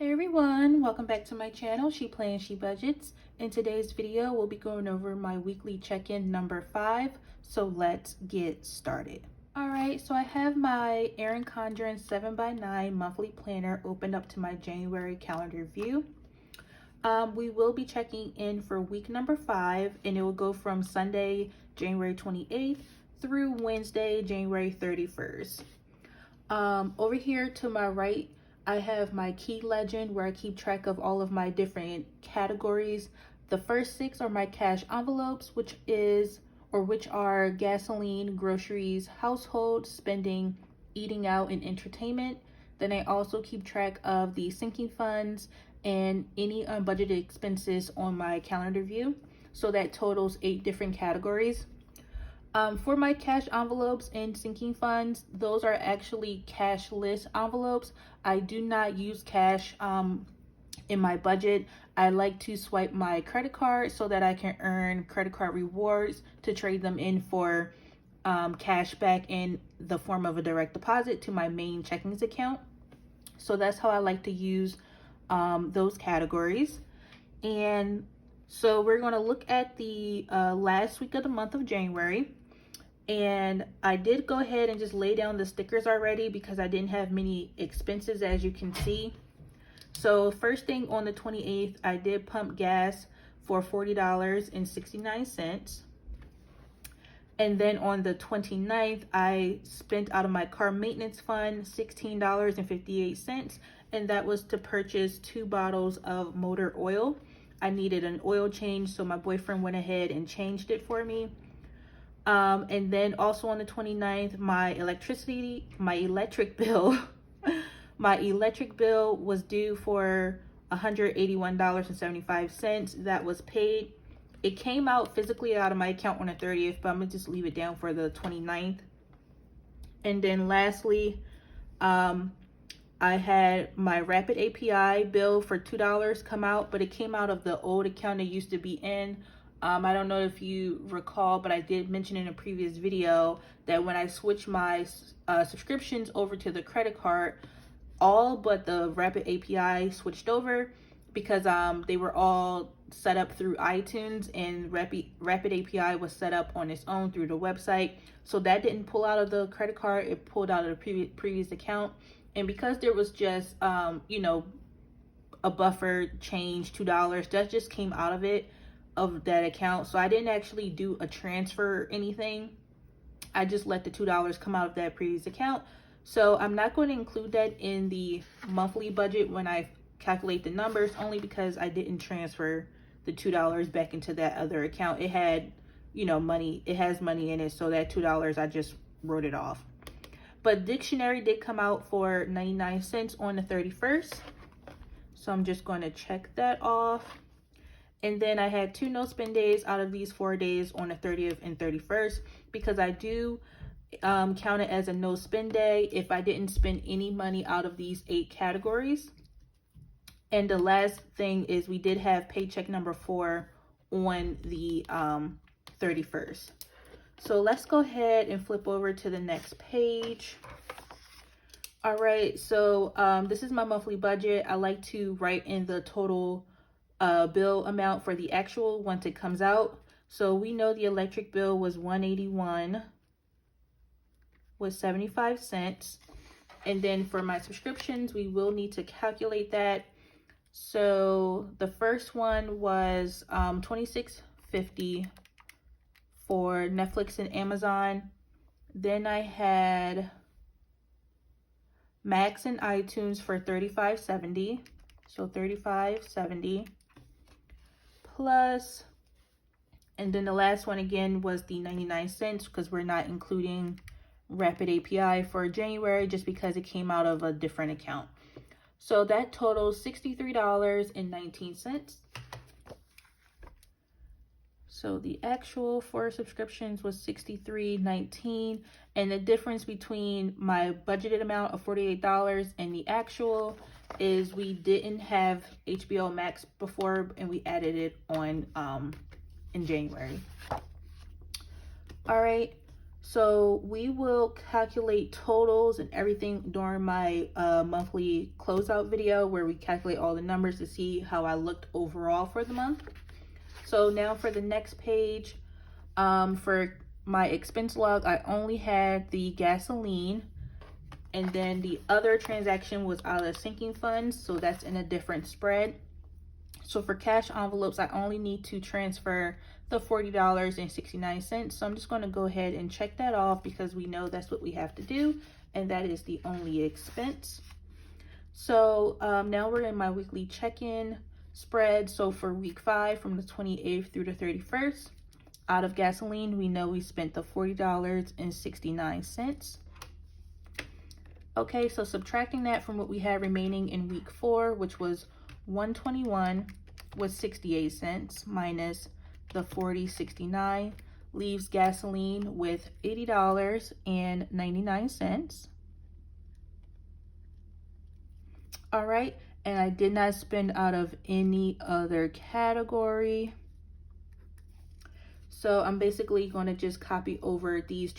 Hey everyone, welcome back to my channel, She Plans, She Budgets. In today's video, we'll be going over my weekly check-in number 5, so let's get started. Alright, so I have my Erin Condren 7x9 monthly planner opened up to my January calendar view. We will be checking in for week number 5, and it will go from Sunday, January 28th through Wednesday, January 31st. Over here to my right, I have my key legend where I keep track of all of my different categories. The first 6 are my cash envelopes, which are gasoline, groceries, household spending, eating out, and entertainment. Then I also keep track of the sinking funds and any unbudgeted expenses on my calendar view. So that totals 8 different categories. For my cash envelopes and sinking funds, those are actually cashless envelopes. I do not use cash in my budget. I like to swipe my credit card so that I can earn credit card rewards to trade them in for cash back in the form of a direct deposit to my main checkings account. So that's how I like to use those categories. And so we're going to look at the last week of the month of January. And I did go ahead and just lay down the stickers already because I didn't have many expenses, as you can see. So first thing, on the 28th, I did pump gas for $40.69. And then on the 29th, I spent out of my car maintenance fund $16.58, and that was to purchase 2 bottles of motor oil. I needed an oil change, so my boyfriend went ahead and changed it for me. And then also on the 29th, my electric bill was due for $181.75. That was paid. It came out physically out of my account on the 30th, but I'm gonna just leave it down for the 29th. And then lastly, I had my Rapid API bill for $2 come out, but it came out of the old account it used to be in. I don't know if you recall, but I did mention in a previous video that when I switched my subscriptions over to the credit card, all but the Rapid API switched over because they were all set up through iTunes, and Rapid API was set up on its own through the website. So that didn't pull out of the credit card, it pulled out of the previous account. And because there was just, a buffer change, $2, that just came out of that account. So I didn't actually do a transfer or anything. I just let the $2 come out of that previous account. So I'm not going to include that in the monthly budget when I calculate the numbers, only because I didn't transfer the $2 back into that other account. It had, money. It has money in it. So that $2, I just wrote it off. But dictionary did come out for 99 cents on the 31st. So I'm just going to check that off. And then I had 2 no spend days out of these 4 days on the 30th and 31st, because I do count it as a no spend day if I didn't spend any money out of these 8 categories. And the last thing is we did have paycheck number 4 on the 31st. So let's go ahead and flip over to the next page. All right, so this is my monthly budget. I like to write in the total bill amount for the actual once it comes out. So we know the electric bill was $181.75. And then for my subscriptions, we will need to calculate that. So the first one was $26.50 for Netflix and Amazon. Then I had Max and iTunes for $35.70. So $35.70 plus, and then the last one again was the 99 cents because we're not including Rapid API for January just because it came out of a different account. So that totals $63.19. So the actual for subscriptions was $63.19, and the difference between my budgeted amount of $48 and the actual is we didn't have HBO Max before, and we added it on in January. All right, So we will calculate totals and everything during my monthly closeout video, where we calculate all the numbers to see how I looked overall for the month. So now for the next page, for my expense log, I only had the gasoline, and then the other transaction was out of sinking funds, so that's in a different spread. So for cash envelopes, I only need to transfer the $40.69. So I'm just going to go ahead and check that off, because we know that's what we have to do, and that is the only expense. So now we're in my weekly check-in spread. So for week 5, from the 28th through the 31st, out of gasoline, we know we spent the $40.69. Okay, so subtracting that from what we had remaining in week 4, which was $121 with 68 cents, minus the $40.69, leaves gasoline with $80.99. All right, and I did not spend out of any other category. So I'm basically going to just copy over these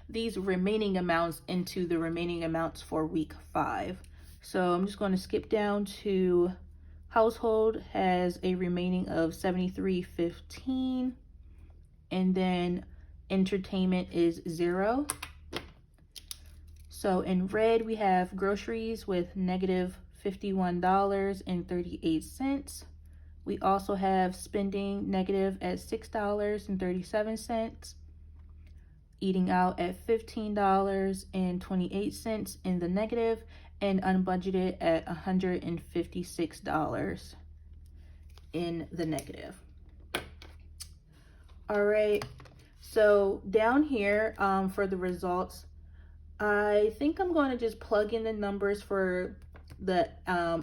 these remaining amounts into the remaining amounts for week 5. So I'm just going to skip down to household, has a remaining of $73.15, and then entertainment is 0. So in red, we have groceries with negative $51.38. We also have spending negative at $6.37, eating out at $15.28 in the negative, and unbudgeted at $156 in the negative. All right, so down here for the results, I think I'm going to just plug in the numbers for the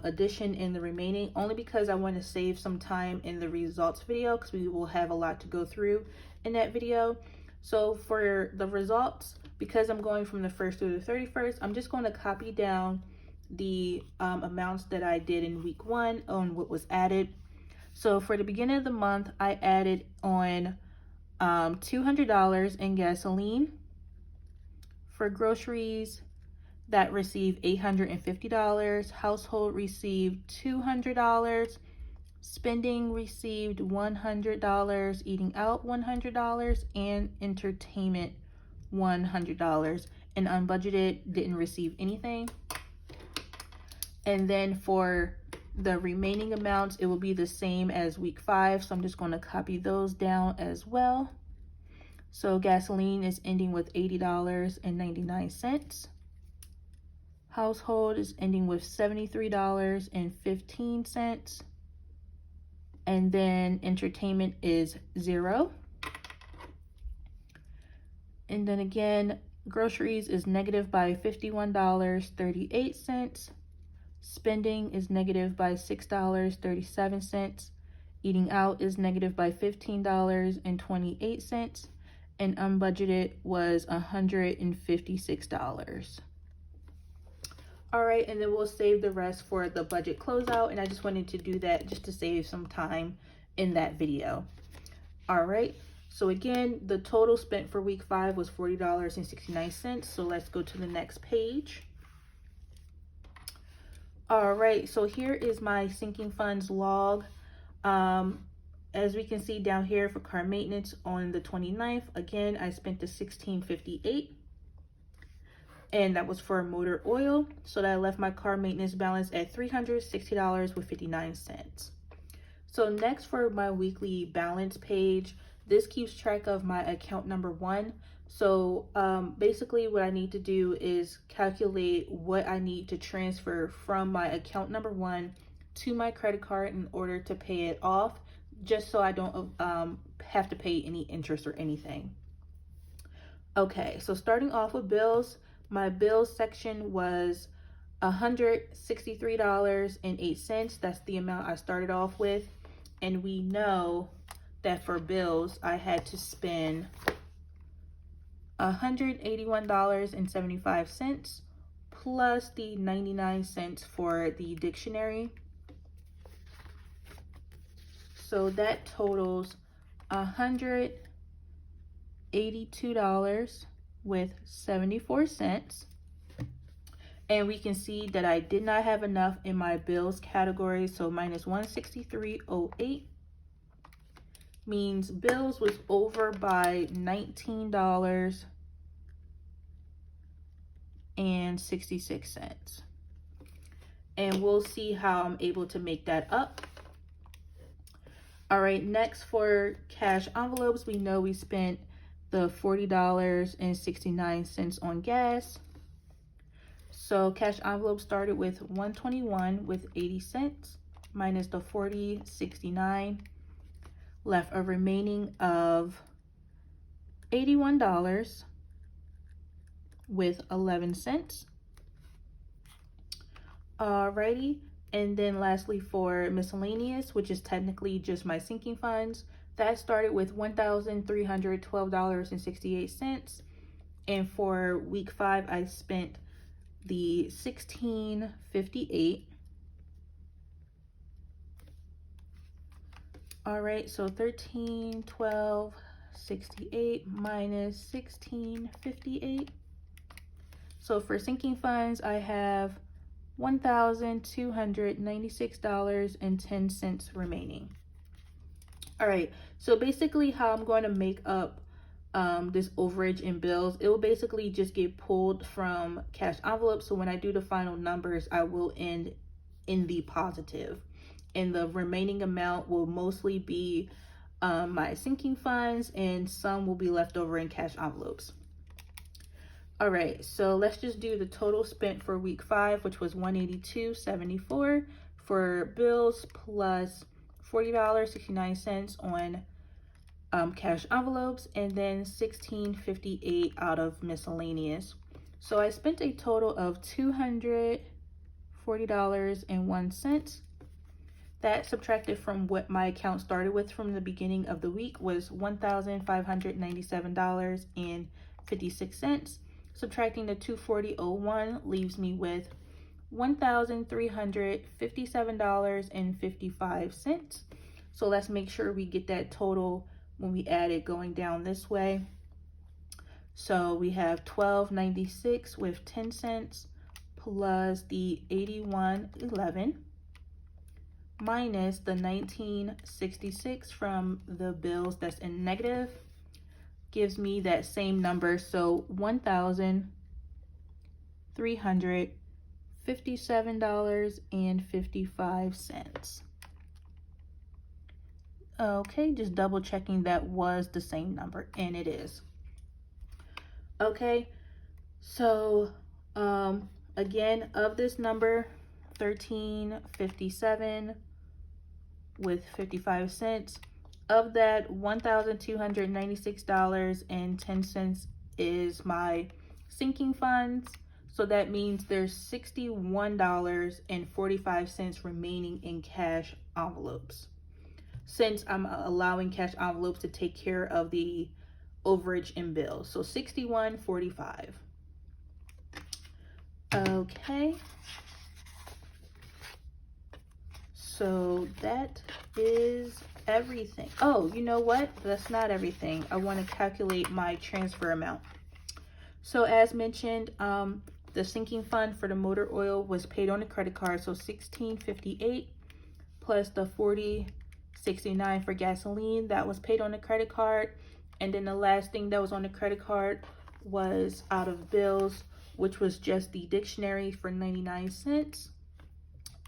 addition and the remaining, only because I want to save some time in the results video, because we will have a lot to go through in that video. So for the results, because I'm going from the 1st through the 31st, I'm just going to copy down the amounts that I did in week 1 on what was added. So for the beginning of the month, I added on $200 in gasoline. For groceries, that received $850. Household received $200. Spending received $100. Eating out $100. And entertainment $100. And unbudgeted didn't receive anything. And then for the remaining amounts, it will be the same as week 5. So I'm just going to copy those down as well. So gasoline is ending with $80.99. Household is ending with $73.15. And then entertainment is 0. And then again, groceries is negative by $51.38. Spending is negative by $6.37. Eating out is negative by $15.28. And unbudgeted was $156. All right, and then we'll save the rest for the budget closeout, and I just wanted to do that just to save some time in that video. All right, so again, the total spent for week 5 was $40.69. So let's go to the next page. All right, so here is my sinking funds log. As we can see down here, for car maintenance on the 29th, again, I spent the $16.58, and that was for motor oil. So that left my car maintenance balance at $360.59. So next, for my weekly balance page, this keeps track of my account number 1. So basically what I need to do is calculate what I need to transfer from my account number 1 to my credit card in order to pay it off, just so I don't have to pay any interest or anything. Okay, so starting off with bills, my bills section was $163.08. That's the amount I started off with. And we know that for bills, I had to spend $181.75 plus the 99 cents for the dictionary. So that totals $181 $82.74. And we can see that I did not have enough in my bills category, so minus $163.08 means bills was over by $19.66. And we'll see how I'm able to make that up. All right, next for cash envelopes, we know we spent the $40.69 on gas. So cash envelope started with $121.80 minus the $40.69, left a remaining of $81.11. Alrighty, and then lastly for miscellaneous, which is technically just my sinking funds, that started with $1,312.68, and for week 5 I spent the $16.58. All right, so $13.12.68 minus $16.58. So for sinking funds, I have $1,296.10 remaining. All right, so basically how I'm going to make up this overage in bills, it will basically just get pulled from cash envelopes. So when I do the final numbers, I will end in the positive, and the remaining amount will mostly be my sinking funds, and some will be left over in cash envelopes. All right, so let's just do the total spent for week 5, which was $182.74 for bills plus $40.69 on cash envelopes, and then $16.58 out of miscellaneous. So I spent a total of $240.01. That subtracted from what my account started with from the beginning of the week was $1,597.56. Subtracting the $240.01 leaves me with $1,357.55. So let's make sure we get that total when we add it going down this way. So we have $12.96 with 10 cents plus the $81.11 minus the $19.66 from the bills that's in negative, gives me that same number. So $1,357.55. Okay, just double checking that was the same number, and it is. Okay, so again, of this number, $13.57 with 55 cents. Of that, $1,296.10 is my sinking funds. So that means there's $61.45 remaining in cash envelopes, since I'm allowing cash envelopes to take care of the overage in bills. So $61.45. Okay. So that is everything. Oh, you know what? That's not everything. I want to calculate my transfer amount. So as mentioned, the sinking fund for the motor oil was paid on a credit card. So $16.58 plus the $40.69 for gasoline, that was paid on a credit card. And then the last thing that was on the credit card was out of bills, which was just the dictionary for 99 cents.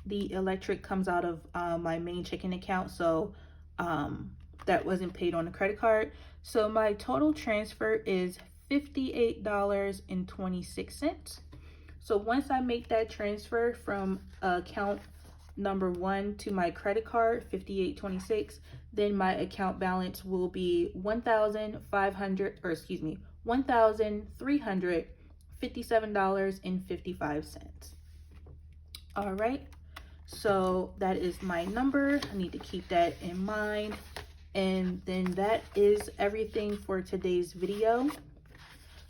The electric comes out of my main checking account, so that wasn't paid on the credit card. So my total transfer is $58.26. So once I make that transfer from account number 1 to my credit card, $58.26, then my account balance will be $1,357.55. All right, so that is my number. I need to keep that in mind. And then that is everything for today's video.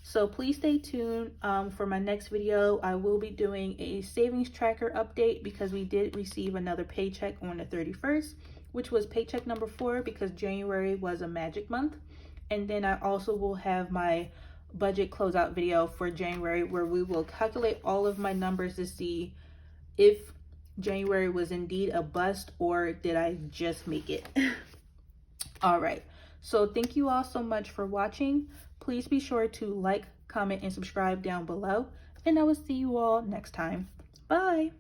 So please stay tuned for my next video. I will be doing a savings tracker update because we did receive another paycheck on the 31st, which was paycheck number 4 because January was a magic month. And then I also will have my budget closeout video for January, where we will calculate all of my numbers to see if January was indeed a bust or did I just make it. All right, so thank you all so much for watching. Please be sure to like, comment, and subscribe down below, and I will see you all next time. Bye.